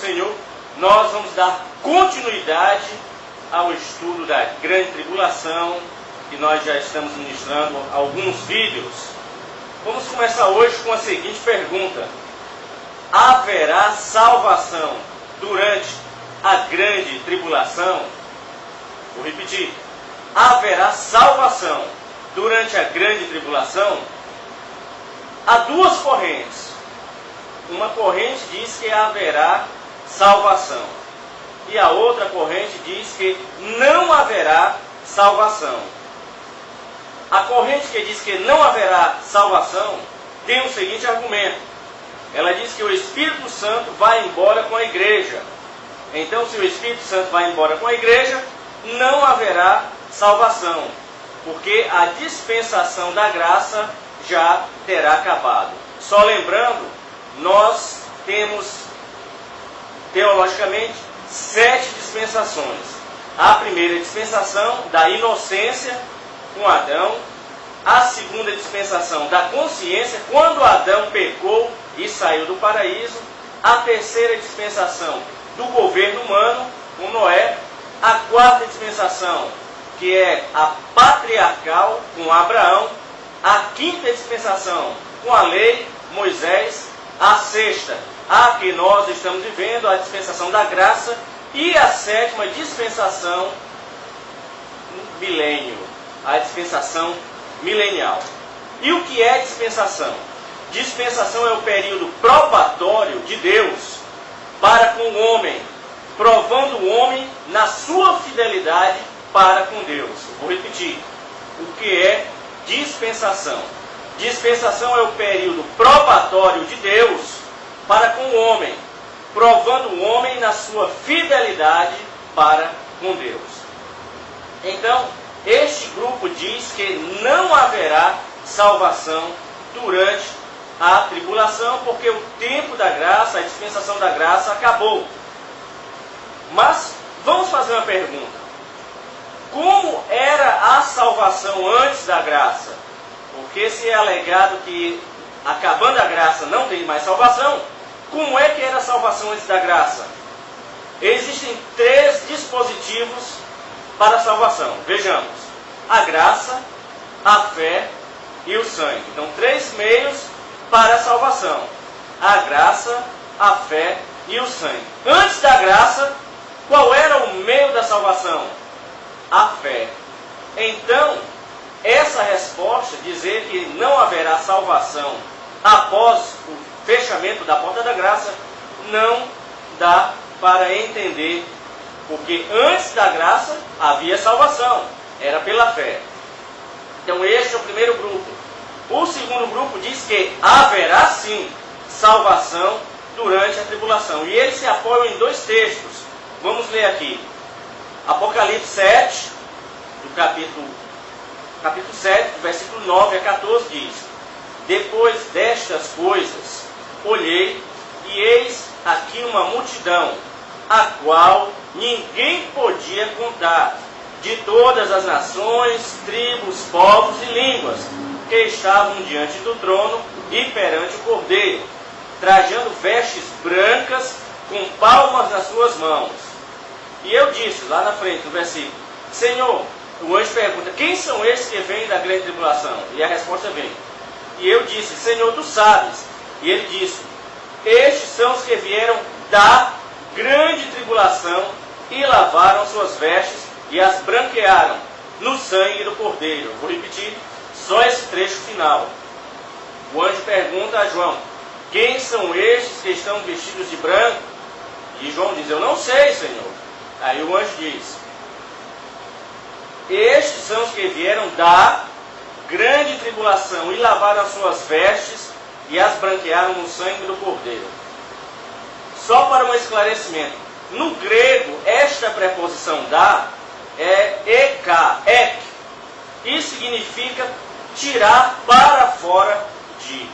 Senhor, nós vamos dar continuidade ao estudo da Grande Tribulação, que nós já estamos ministrando alguns vídeos. Vamos começar hoje com a seguinte pergunta: haverá salvação durante a Grande Tribulação? Vou repetir: haverá salvação durante a Grande Tribulação? Há duas correntes. Uma corrente diz que haverá salvação, e a outra corrente diz que não haverá salvação. A corrente que diz que não haverá salvação tem o seguinte argumento: ela diz que o Espírito Santo vai embora com a igreja. Então, se o Espírito Santo vai embora com a igreja, não haverá salvação, porque a dispensação da graça já terá acabado. Só lembrando, nós temos, teologicamente, 7 dispensações. A primeira dispensação da inocência com Adão, a segunda dispensação da consciência, quando Adão pecou e saiu do paraíso, a terceira dispensação do governo humano com Noé, a quarta dispensação, que é a patriarcal com Abraão, a quinta dispensação com a lei, Moisés, a sexta, a que nós estamos vivendo, a dispensação da graça, e a sétima dispensação, milênio, a dispensação milenial. E o que é dispensação? Dispensação é o período probatório de Deus para com o homem, provando o homem na sua fidelidade para com Deus. Vou repetir: o que é dispensação? Dispensação é o período probatório de Deus para com o homem, provando o homem na sua fidelidade para com Deus. Então, este grupo diz que não haverá salvação durante a tribulação, porque o tempo da graça, a dispensação da graça acabou. Mas vamos fazer uma pergunta: como era a salvação antes da graça? Porque se é alegado que acabando a graça não tem mais salvação, como é que era a salvação antes da graça? Existem 3 dispositivos para a salvação. Vejamos: a graça, a fé e o sangue. Então, 3 meios para a salvação: a graça, a fé e o sangue. Antes da graça, qual era o meio da salvação? A fé. Então, essa resposta, dizer que não haverá salvação após o fechamento da porta da graça, não dá para entender, porque antes da graça havia salvação, era pela fé. Então este é o primeiro grupo. O segundo grupo diz que haverá sim salvação durante a tribulação, e eles se apoiam em 2 textos. Vamos ler aqui. Apocalipse 7, do capítulo 7, do versículo 9 a 14, diz: depois destas coisas, olhei, e eis aqui uma multidão, a qual ninguém podia contar, de todas as nações, tribos, povos e línguas, que estavam diante do trono e perante o Cordeiro, trajando vestes brancas, com palmas nas suas mãos. E eu disse, lá na frente, no versículo: Senhor, o anjo pergunta: quem são esses que vêm da grande tribulação? E a resposta vem. E eu disse: Senhor, tu sabes. E ele disse: estes são os que vieram da grande tribulação e lavaram suas vestes e as branquearam no sangue do Cordeiro. Vou repetir só esse trecho final. O anjo pergunta a João: quem são estes que estão vestidos de branco? E João diz: eu não sei, Senhor. Aí o anjo diz: estes são os que vieram da grande tribulação e lavaram as suas vestes e as branquearam no sangue do Cordeiro. Só para um esclarecimento: no grego, esta preposição da é ek, e significa tirar para fora de.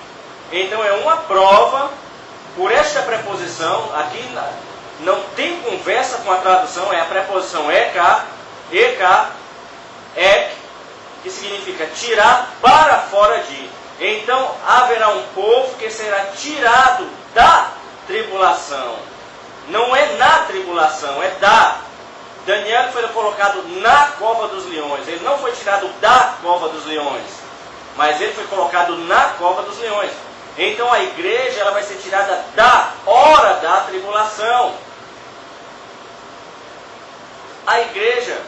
Então é uma prova por esta preposição. Aqui não tem conversa com a tradução, é a preposição ek, que significa tirar para fora de. Então haverá um povo que será tirado da tribulação. Não é na tribulação, é da. Daniel foi colocado na cova dos leões. Ele não foi tirado da cova dos leões, mas ele foi colocado na cova dos leões. Então a igreja ela vai ser tirada da hora da tribulação. A igreja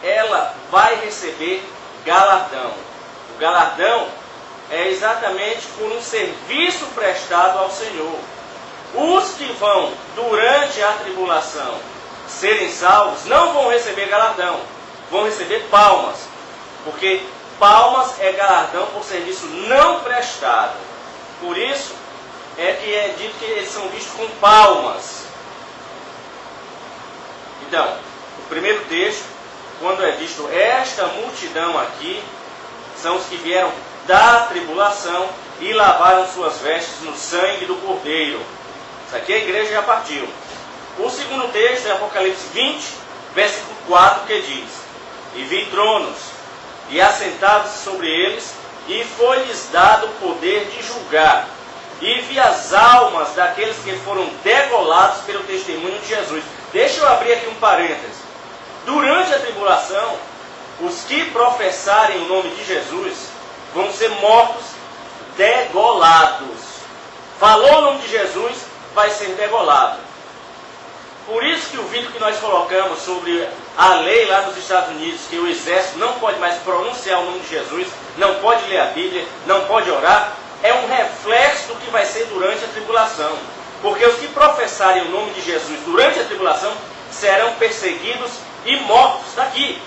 ela vai receber galardão. O galardão é exatamente por um serviço prestado ao Senhor. Os que vão durante a tribulação serem salvos não vão receber galardão, vão receber palmas, porque palmas é galardão por serviço não prestado. Por isso é que é dito que eles são vistos com palmas. Então, o primeiro texto, quando é visto esta multidão aqui, são os que vieram da tribulação e lavaram suas vestes no sangue do Cordeiro. Isso aqui a igreja já partiu. O segundo texto é Apocalipse 20, versículo 4, que diz: E vi tronos, e assentados sobre eles, e foi-lhes dado o poder de julgar. E vi as almas daqueles que foram degolados pelo testemunho de Jesus. Deixa eu abrir aqui um parênteses. Durante a tribulação, os que professarem o nome de Jesus vão ser mortos degolados. Falou o nome de Jesus, vai ser degolado. Por isso que o vídeo que nós colocamos sobre a lei lá nos Estados Unidos, que o exército não pode mais pronunciar o nome de Jesus, não pode ler a Bíblia, não pode orar, é um reflexo do que vai ser durante a tribulação. Porque os que professarem o nome de Jesus durante a tribulação serão perseguidos e mortos daqui.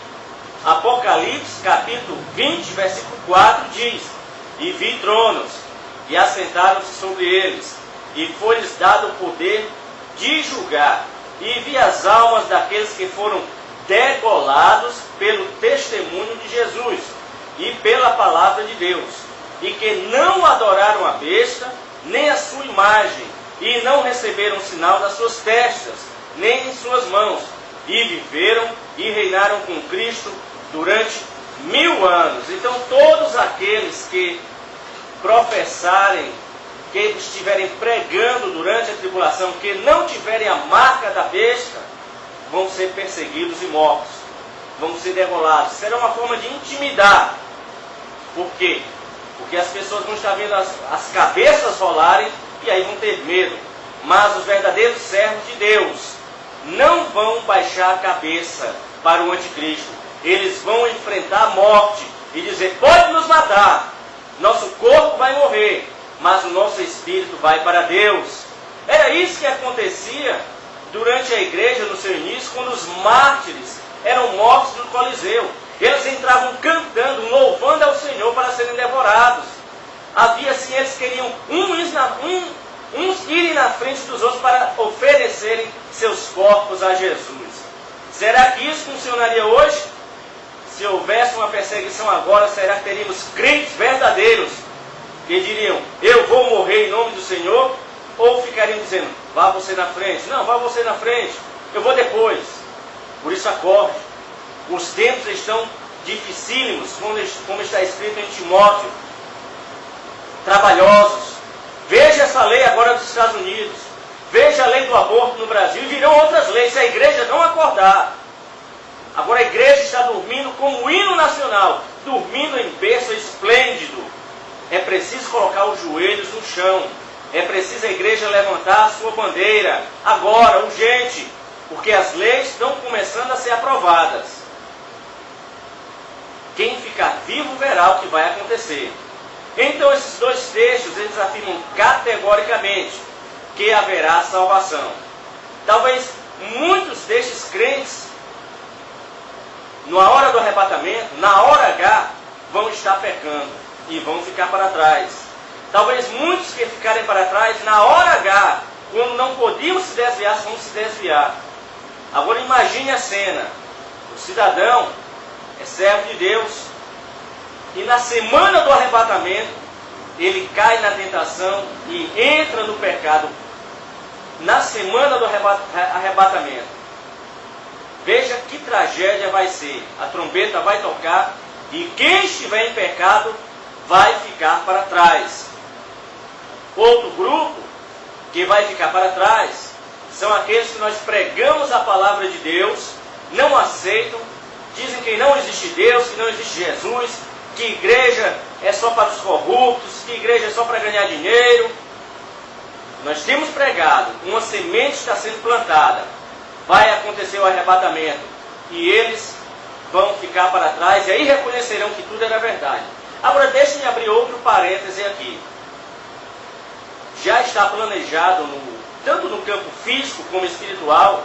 Apocalipse capítulo 20, versículo 4 diz: E vi tronos, e assentaram-se sobre eles, e foi-lhes dado o poder de julgar. E vi as almas daqueles que foram degolados pelo testemunho de Jesus e pela palavra de Deus, e que não adoraram a besta, nem a sua imagem, e não receberam sinal das suas testas, nem em suas mãos, e viveram e reinaram com Cristo durante 1000 anos. Então todos aqueles que professarem, que estiverem pregando durante a tribulação, que não tiverem a marca da besta, vão ser perseguidos e mortos, vão ser degolados. Será uma forma de intimidar. Por quê? Porque as pessoas vão estar vendo as cabeças rolarem e aí vão ter medo. Mas os verdadeiros servos de Deus não vão baixar a cabeça para o anticristo. Eles vão enfrentar a morte e dizer: pode nos matar, nosso corpo vai morrer, mas o nosso espírito vai para Deus. Era isso que acontecia durante a igreja no seu início, quando os mártires eram mortos no Coliseu. Eles entravam cantando, louvando ao Senhor para serem devorados. Havia assim, eles queriam uns irem na frente dos outros para oferecerem seus corpos a Jesus. Será que isso funcionaria hoje? Se houvesse uma perseguição agora, será que teríamos crentes verdadeiros que diriam: eu vou morrer em nome do Senhor? Ou ficariam dizendo: vá você na frente? Não, vá você na frente, eu vou depois. Por isso acorde. Os tempos estão dificílimos, como está escrito em Timóteo, trabalhosos. Veja essa lei agora dos Estados Unidos, veja a lei do aborto no Brasil, e virão outras leis se a igreja não acordar. Agora a igreja está dormindo como o hino nacional, dormindo em berço esplêndido. É preciso colocar os joelhos no chão, é preciso a igreja levantar a sua bandeira, agora, urgente, porque as leis estão começando a ser aprovadas. Quem ficar vivo verá o que vai acontecer. Então esses dois textos, eles afirmam categoricamente que haverá salvação. Talvez muitos destes crentes, na hora do arrebatamento, na hora H, vão estar pecando e vão ficar para trás. Talvez muitos que ficarem para trás, na hora H, quando não podiam se desviar, vão se desviar. Agora imagine a cena. O cidadão é servo de Deus, e na semana do arrebatamento, ele cai na tentação e entra no pecado. Na semana do arrebatamento. Veja que tragédia vai ser. A trombeta vai tocar e quem estiver em pecado vai ficar para trás. Outro grupo que vai ficar para trás são aqueles que nós pregamos a palavra de Deus, não aceitam, dizem que não existe Deus, que não existe Jesus, que igreja é só para os corruptos, que igreja é só para ganhar dinheiro. Nós temos pregado, uma semente está sendo plantada, vai acontecer o arrebatamento, e eles vão ficar para trás, e aí reconhecerão que tudo era verdade. Agora deixe-me abrir outro parêntese aqui. Já está planejado, tanto no campo físico como espiritual,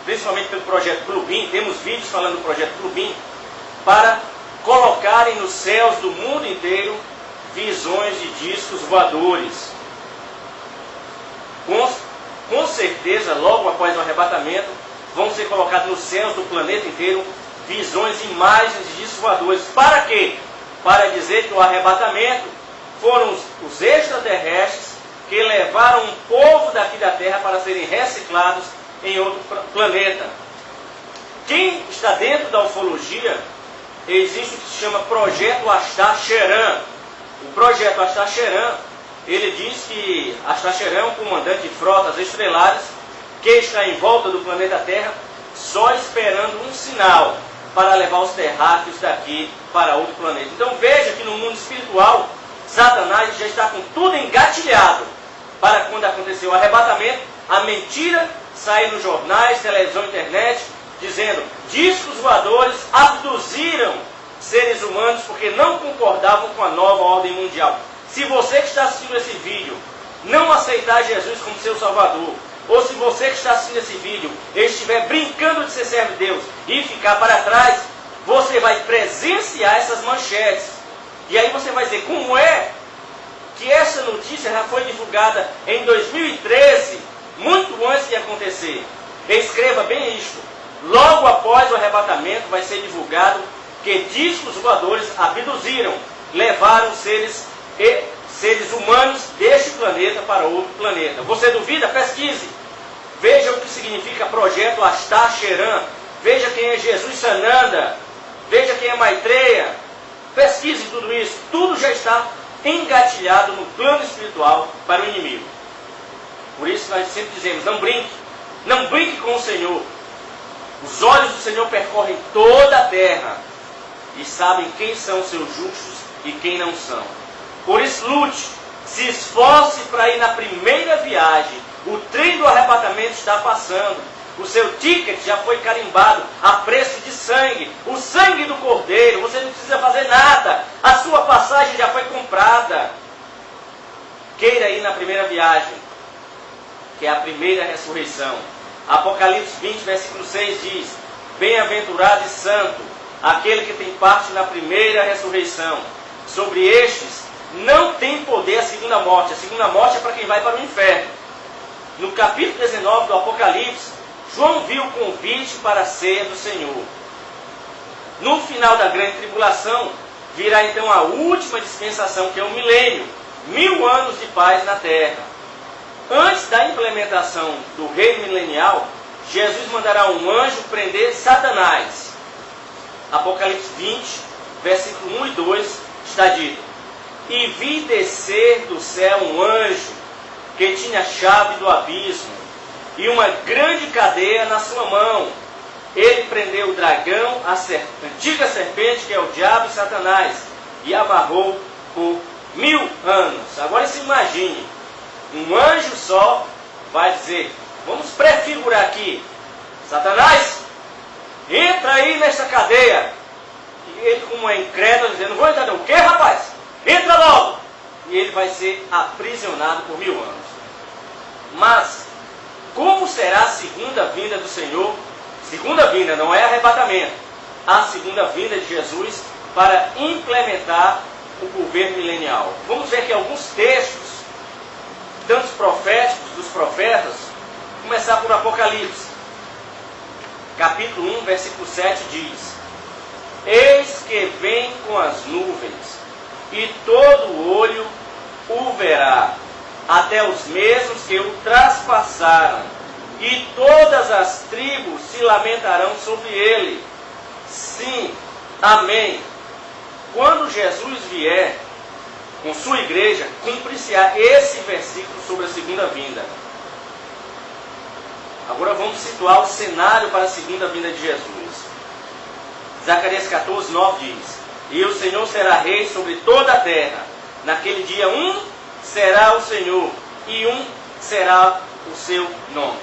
principalmente pelo projeto Clubim, temos vídeos falando do projeto Clubim, para colocarem nos céus do mundo inteiro visões de discos voadores. Com certeza, logo após o arrebatamento, vão ser colocados nos céus do planeta inteiro visões, imagens de discos voadores. Para quê? Para dizer que o arrebatamento foram os extraterrestres que levaram um povo daqui da Terra para serem reciclados em outro planeta. Quem está dentro da ufologia, existe o que se chama Projeto Astacheran. O Projeto Astacheran, ele diz que Astacheran é um comandante de frotas estrelares que está em volta do planeta Terra só esperando um sinal para levar os terráqueos daqui para outro planeta. Então veja que no mundo espiritual, Satanás já está com tudo engatilhado para quando acontecer o arrebatamento, a mentira sair nos jornais, televisão, internet, dizendo discos voadores abduziram seres humanos porque não concordavam com a nova ordem mundial. Se você que está assistindo esse vídeo não aceitar Jesus como seu Salvador, ou se você que está assistindo esse vídeo estiver brincando de ser servo de Deus e ficar para trás, você vai presenciar essas manchetes. E aí você vai dizer, como é que essa notícia já foi divulgada em 2013, muito antes de acontecer? Escreva bem isto. Logo após o arrebatamento vai ser divulgado que discos voadores abduziram, levaram seres humanos deste planeta para outro planeta. Você duvida? Pesquise. Veja o que significa Projeto Astacheran. Veja quem é Jesus Sananda. Veja quem é Maitreya. Pesquise tudo isso. Tudo já está engatilhado no plano espiritual para o inimigo. Por isso nós sempre dizemos, não brinque. Não brinque com o Senhor. Os olhos do Senhor percorrem toda a terra e sabem quem são seus justos e quem não são. Por isso lute, se esforce para ir na primeira viagem. O trem do arrebatamento está passando. O seu ticket já foi carimbado a preço de sangue. O sangue do Cordeiro, você não precisa fazer nada. A sua passagem já foi comprada. Queira ir na primeira viagem, que é a primeira ressurreição. Apocalipse 20, versículo 6 diz: bem-aventurado e santo aquele que tem parte na primeira ressurreição. Sobre estes não tem poder a segunda morte. A segunda morte é para quem vai para o inferno. No capítulo 19 do Apocalipse, João viu o convite para a ceia do Senhor. No final da grande tribulação, virá então a última dispensação, que é o milênio. 1000 anos de paz na terra. Antes da implementação do reino milenial, Jesus mandará um anjo prender Satanás. Apocalipse 20, versículo 1 e 2, está dito: e vi descer do céu um anjo que tinha a chave do abismo e uma grande cadeia na sua mão. Ele prendeu o dragão, a antiga serpente, que é o diabo e Satanás, e amarrou por 1000 anos. Agora se imagine, um anjo só vai dizer, vamos prefigurar aqui, Satanás, entra aí nesta cadeia. E ele, como é incrédulo, dizendo, vou entrar, o quê, rapaz? Entra logo! E ele vai ser aprisionado por 1000 anos. Mas, como será a segunda vinda do Senhor? Segunda vinda, não é arrebatamento. A segunda vinda de Jesus para implementar o governo milenial. Vamos ver aqui alguns textos, tantos proféticos dos profetas. Começar por Apocalipse. Capítulo 1, versículo 7 diz: eis que vem com as nuvens, e todo olho o verá, até os mesmos que o traspassaram, e todas as tribos se lamentarão sobre ele. Sim, amém. Quando Jesus vier com sua igreja, cumprir-se-á esse versículo sobre a segunda vinda. Agora vamos situar o cenário para a segunda vinda de Jesus. Zacarias 14, 9 diz: e o Senhor será rei sobre toda a terra. Naquele dia um será o Senhor e um será o seu nome.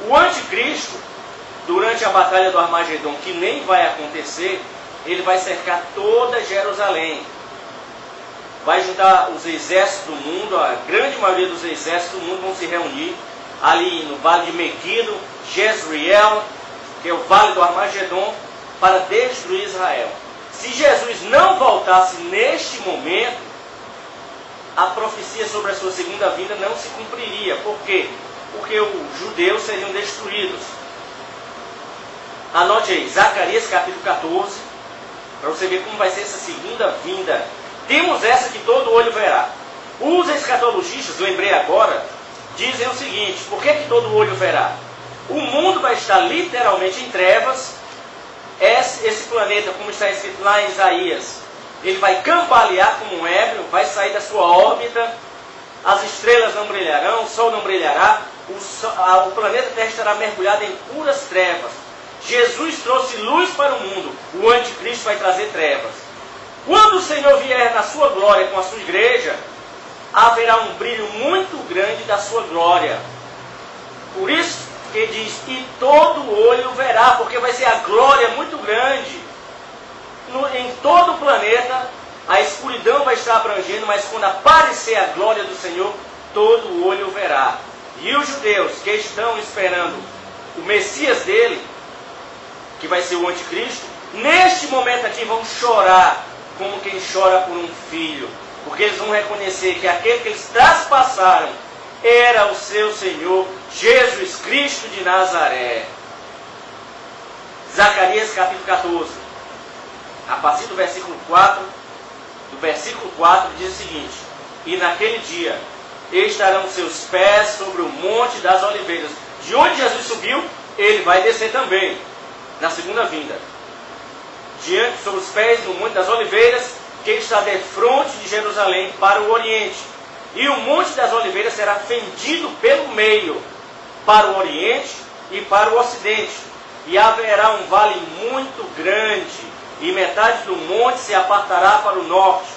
O anticristo, durante a batalha do Armagedon, que nem vai acontecer, ele vai cercar toda Jerusalém. Vai juntar os exércitos do mundo, a grande maioria dos exércitos do mundo vão se reunir ali no vale de Meguido, Jezreel, que é o vale do Armagedon, para destruir Israel. Se Jesus não voltasse neste momento, a profecia sobre a sua segunda vinda não se cumpriria. Por quê? Porque os judeus seriam destruídos. Anote aí, Zacarias capítulo 14, para você ver como vai ser essa segunda vinda. Temos essa que todo olho verá. Os escatologistas, lembrei agora, dizem o seguinte: por que todo olho verá? O mundo vai estar literalmente em trevas. Esse planeta, como está escrito lá em Isaías, ele vai cambalear como um ébrio, vai sair da sua órbita, as estrelas não brilharão, o sol não brilhará, o planeta Terra estará mergulhado em puras trevas. Jesus trouxe luz para o mundo, o anticristo vai trazer trevas. Quando o Senhor vier na sua glória com a sua igreja, haverá um brilho muito grande da sua glória. Por isso que diz, e todo olho verá, porque vai ser a glória muito grande. Em todo o planeta, a escuridão vai estar abrangendo, mas quando aparecer a glória do Senhor, todo olho verá. E os judeus que estão esperando o Messias dele, que vai ser o anticristo, neste momento aqui vão chorar, como quem chora por um filho, porque eles vão reconhecer que aquele que eles traspassaram era o seu Senhor, Jesus Cristo de Nazaré. Zacarias capítulo 14, a partir do versículo 4, diz o seguinte: e naquele dia estarão seus pés sobre o monte das oliveiras. De onde Jesus subiu, ele vai descer também, na segunda vinda. Diante, sobre os pés no monte das oliveiras, que está defronte de Jerusalém para o oriente. E o monte das oliveiras será fendido pelo meio, para o oriente e para o ocidente. E haverá um vale muito grande, e metade do monte se apartará para o norte,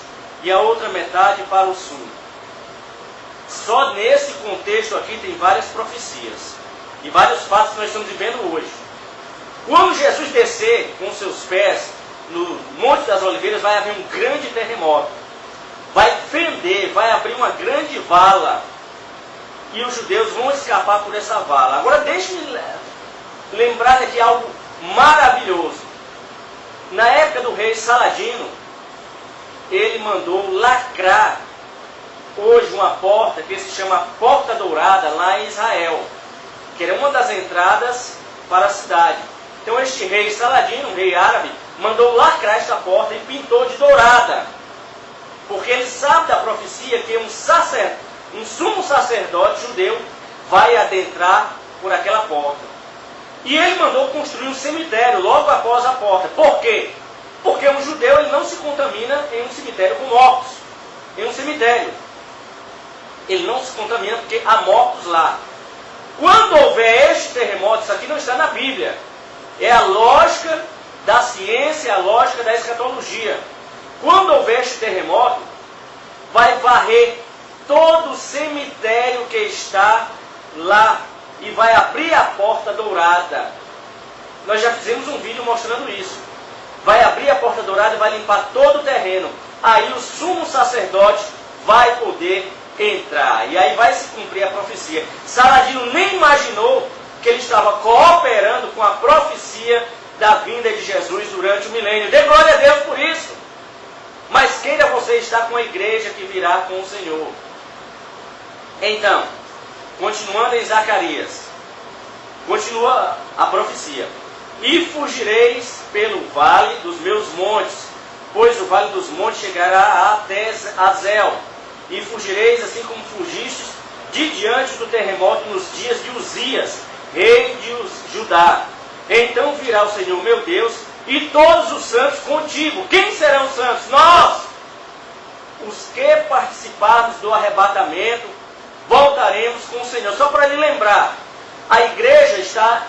e a outra metade para o sul. Só nesse contexto aqui tem várias profecias, e vários fatos que nós estamos vivendo hoje. Quando Jesus descer com seus pés no Monte das Oliveiras, vai haver um grande terremoto. Vai fender, vai abrir uma grande vala. E os judeus vão escapar por essa vala. Agora deixe-me lembrar aqui algo maravilhoso. Na época do rei Saladino, ele mandou lacrar hoje uma porta que se chama Porta Dourada lá em Israel, que era uma das entradas para a cidade. Então este rei Saladino, um rei árabe, mandou lacrar esta porta e pintou de dourada, porque ele sabe da profecia que um sumo sacerdote judeu vai adentrar por aquela porta. E ele mandou construir um cemitério logo após a porta. Por quê? Porque um judeu ele não se contamina em um cemitério com mortos. Em um cemitério ele não se contamina porque há mortos lá. Quando houver este terremoto, isso aqui não está na Bíblia, é a lógica da ciência, a lógica da escatologia. Quando houver este terremoto, vai varrer todo o cemitério que está lá e vai abrir a porta dourada. Nós já fizemos um vídeo mostrando isso. Vai abrir a porta dourada e vai limpar todo o terreno. Aí o sumo sacerdote vai poder entrar. E aí vai se cumprir a profecia. Saladino nem imaginou que ele estava cooperando com a profecia da vinda de Jesus durante o milênio. Dê glória a Deus por isso. Mas queira você estar com a igreja que virá com o Senhor. Então, continuando em Zacarias, continua a profecia. E fugireis pelo vale dos meus montes, pois o vale dos montes chegará até Azel. E fugireis assim como fugistes de diante do terremoto nos dias de Uzias, rei de Judá. Então virá o Senhor meu Deus e todos os santos contigo. Quem serão os santos? Nós! Os que participarmos do arrebatamento, voltaremos com o Senhor. Só para lhe lembrar, A igreja está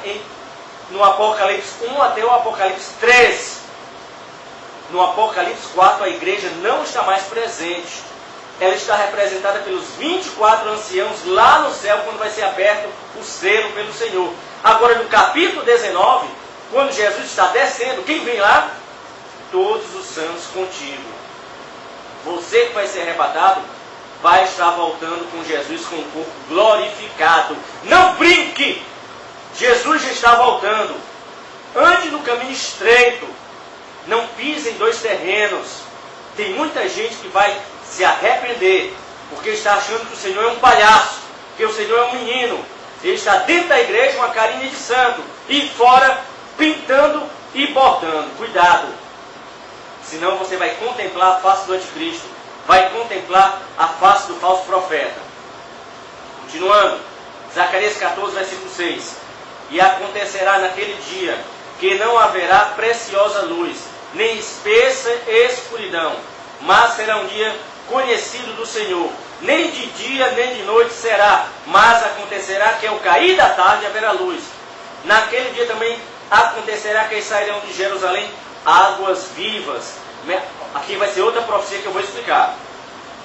no Apocalipse 1 até o Apocalipse 3. No Apocalipse 4, a igreja não está mais presente. Ela está representada pelos 24 anciãos lá no céu, quando vai ser aberto o selo pelo Senhor. Agora, no capítulo 19, quando Jesus está descendo, quem vem lá? Todos os santos contigo. Você que vai ser arrebatado, vai estar voltando com Jesus com o corpo glorificado. Não brinque! Jesus já está voltando. Ande no caminho estreito. Não pise em dois terrenos. Tem muita gente que vai se arrepender, porque está achando que o Senhor é um palhaço, que o Senhor é um menino. Ele está dentro da igreja, uma carinha de santo, e fora, pintando e bordando. Cuidado! Senão você vai contemplar a face do anticristo, vai contemplar a face do falso profeta. Continuando, Zacarias 14, versículo 6. E acontecerá naquele dia que não haverá preciosa luz, nem espessa escuridão, mas será um dia conhecido do Senhor. Nem de dia, nem de noite será, mas acontecerá que ao cair da tarde haverá luz. Naquele dia também acontecerá que sairão de Jerusalém águas vivas. Aqui vai ser outra profecia que eu vou explicar.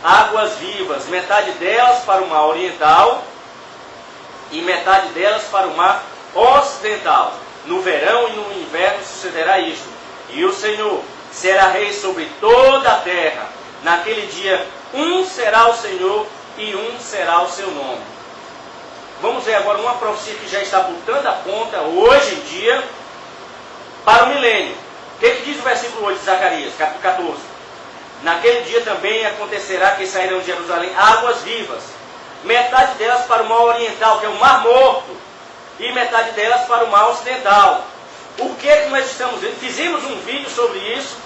Águas vivas, metade delas para o mar oriental e metade delas para o mar ocidental. No verão e no inverno sucederá isto. E o Senhor será rei sobre toda a terra. Naquele dia, um será o Senhor e um será o seu nome. Vamos ver agora uma profecia que já está botando a ponta hoje em dia para o milênio. O que diz o versículo 8 de Zacarias, capítulo 14? Naquele dia também acontecerá que sairão de Jerusalém águas vivas, metade delas para o mar oriental, que é o mar morto, e metade delas para o mar ocidental. O que nós estamos vendo? Fizemos um vídeo sobre isso,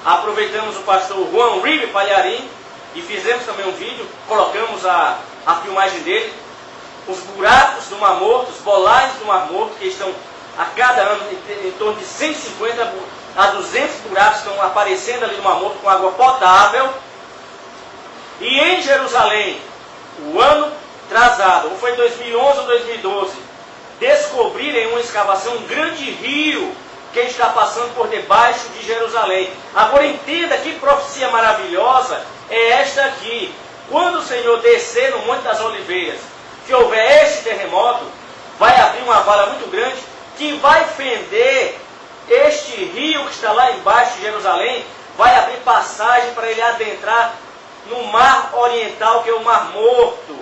aproveitamos o pastor Juan Ribe Palharim, e fizemos também um vídeo, colocamos a filmagem dele, os buracos do Mar Morto, os bolais do Mar Morto, que estão a cada ano em torno de 150 a 200 buracos estão aparecendo ali no Mar Morto com água potável. E em Jerusalém, o ano atrasado, ou foi 2011 ou 2012, descobriram em uma escavação um grande rio que está passando por debaixo de Jerusalém. Agora entenda que profecia maravilhosa é esta aqui. Quando o Senhor descer no Monte das Oliveiras, que houver este terremoto, vai abrir uma vala muito grande que vai fender este rio que está lá embaixo de Jerusalém, vai abrir passagem para ele adentrar no mar oriental, que é o Mar Morto.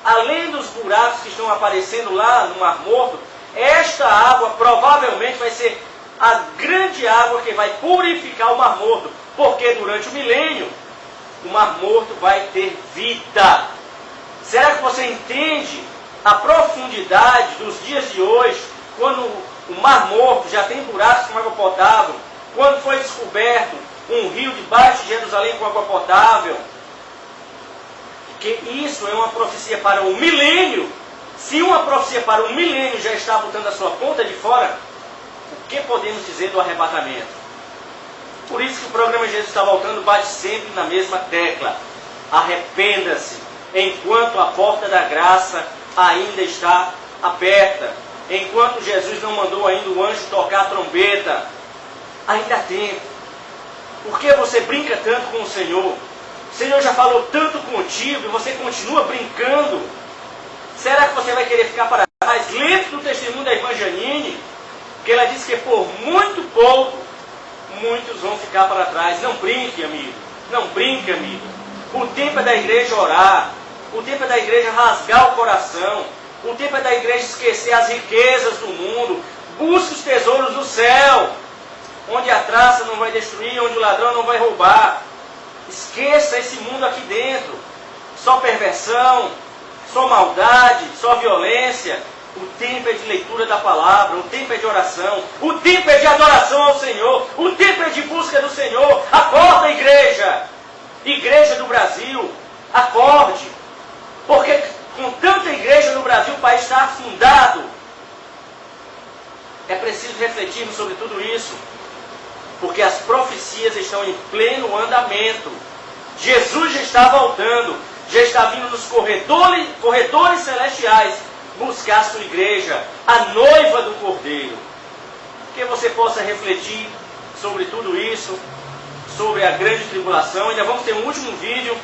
Além dos buracos que estão aparecendo lá no Mar Morto, esta água provavelmente vai ser a grande água que vai purificar o Mar Morto, porque durante o milênio o Mar Morto vai ter vida. Será que você entende a profundidade dos dias de hoje, quando o Mar Morto já tem buracos com água potável, quando foi descoberto um rio debaixo de Jerusalém com água potável? Que isso é uma profecia para o milênio. Se uma profecia para o milênio já está botando a sua ponta de fora, o que podemos dizer do arrebatamento? Por isso que o programa Jesus está voltando bate sempre na mesma tecla. Arrependa-se, enquanto a porta da graça ainda está aberta. Enquanto Jesus não mandou ainda o anjo tocar a trombeta, ainda há tempo. Por que você brinca tanto com o Senhor? O Senhor já falou tanto contigo e você continua brincando. Será que você vai querer ficar para trás? Lembre do testemunho da irmã Janine, que ela disse que por muito pouco, muitos vão ficar para trás. Não brinque, amigo. Não brinque, amigo. O tempo é da igreja orar. O tempo é da igreja rasgar o coração. O tempo é da igreja esquecer as riquezas do mundo. Busque os tesouros do céu, onde a traça não vai destruir, onde o ladrão não vai roubar. Esqueça esse mundo aqui dentro. Só perversão, só maldade, só violência. O tempo é de leitura da palavra, o tempo é de oração, o tempo é de adoração ao Senhor, o tempo é de busca do Senhor. Acorda, igreja! Igreja do Brasil, acorde! Porque com tanta igreja no Brasil, o país está afundado. É preciso refletirmos sobre tudo isso, porque as profecias estão em pleno andamento. Jesus já está voltando, já está vindo nos corredores celestiais, buscar a sua igreja, a noiva do Cordeiro. Que você possa refletir sobre tudo isso, sobre a grande tribulação. Ainda vamos ter um último vídeo,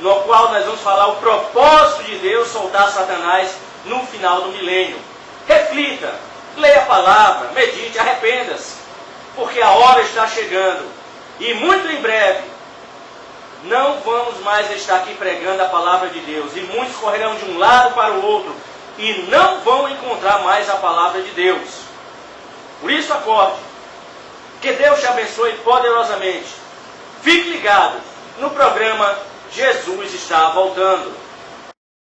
no qual nós vamos falar o propósito de Deus soltar Satanás no final do milênio. Reflita, leia a palavra, medite, arrependa-se, porque a hora está chegando. E muito em breve, não vamos mais estar aqui pregando a palavra de Deus. E muitos correrão de um lado para o outro e não vão encontrar mais a palavra de Deus. Por isso, acorde. Que Deus te abençoe poderosamente. Fique ligado no programa Jesus está voltando.